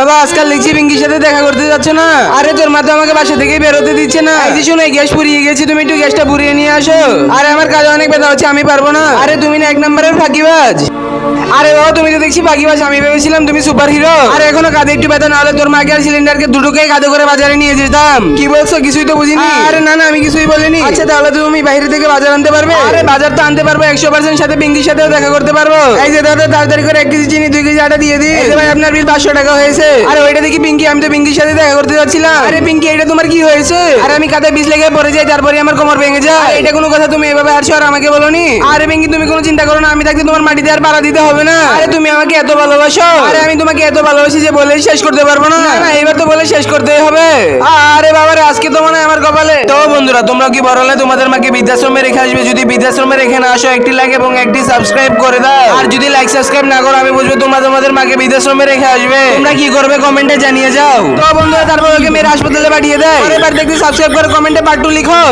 বাবা আজকাল দেখছি পিঙ্কির সাথে দেখা করতে যাচ্ছ না। আরে তোর মা তো আমাকে বাসা থেকে বেরোতে দিচ্ছে না। এই যে শুনে গ্যাস ফুরিয়ে গেছে, তুমি একটু গ্যাসটা ভরিয়ে নিয়ে আসো। আরে আমার কাজে অনেক ব্যথা হচ্ছে, আমি পারবো না। আরে তুমি না এক নম্বরের ফাঁকিবাজ। আরে বাবা তুমি তো দেখছি ফাঁকিবাজ, আমি ভেবেছিলাম তুমি সুপার হিরো। আরে এখনো কাঁধে একটু ব্যথা না হলে তোর মাকে আর সিলিন্ডারকে দুটোকে কাঁধে করে বাজারে নিয়ে যেতাম। কি বলছো? কিছুই তো বুঝিনি। আরে না না আমি কিছুই বলিনি। আচ্ছা তাহলে তুমি বাইরে থেকে বাজার আনতে পারবে? আরে বাজার তো আনতে পারবো 100%, সাথে পিঙ্কির সাথেও দেখা করতে পারবো। এই যে দাদা তাড়াতাড়ি করে 1 কেজি চিনি 2 কেজি আটা দিয়ে দিন। এই যে ভাই আপনার বিল 500 টাকা হয়েছে। আরে ওইটা দেখি পিঙ্কি, আমি তো পিঙ্কির সাথে দেখা করতে যাচ্ছিলাম। আরে পিঙ্কি এটা তোমার কি হয়েছে? আরে আমি কাঁধে বিষ লেগে পড়ে যাই, তারপরে আমার কোমর ভেঙে যায়। এটা কোনো কথা? তুমি এভাবে আসছো আর আমাকে বলোনি? আরে পিঙ্কি তুমি কোনো চিন্তা করো না, আমি থাকতে তোমার মাটিতে আর পাড়া দিতে হবে না। আরে তুমি আমাকে এত ভালোবাসো। আরে আমি তোমাকে এত ভালোবাসি যে বলে শেষ করতে পারবো না। না এবার তো বলে শেষ করতেই হবে। আরে বাবারে আজকে তো মনে হয় আমার কপালে। তো বন্ধুরা তোমরা কি বড় হলে তোমাদের মাকে বৃদ্ধাশ্রমে রেখে আসবে? যদি বৃদ্ধাশ্রমে রেখে না আসো, একটি লাইক এবং একটি সাবস্ক্রাইব করে দাও। আর যদি লাইক সাবস্ক্রাইব না করো, আমি বুঝবো তোমরা তোমাদের মাকে বৃদ্ধাশ্রমে রেখে আসবে। তোমরা কি করবে কমেন্টে জানিয়ে যাও। তো বন্ধুরা তারপর ওকে মেরে হাসপাতালে পাঠিয়ে দেয়। এবার দেখতে সাবস্ক্রাইব করে কমেন্টে পার্ট 2 লিখো।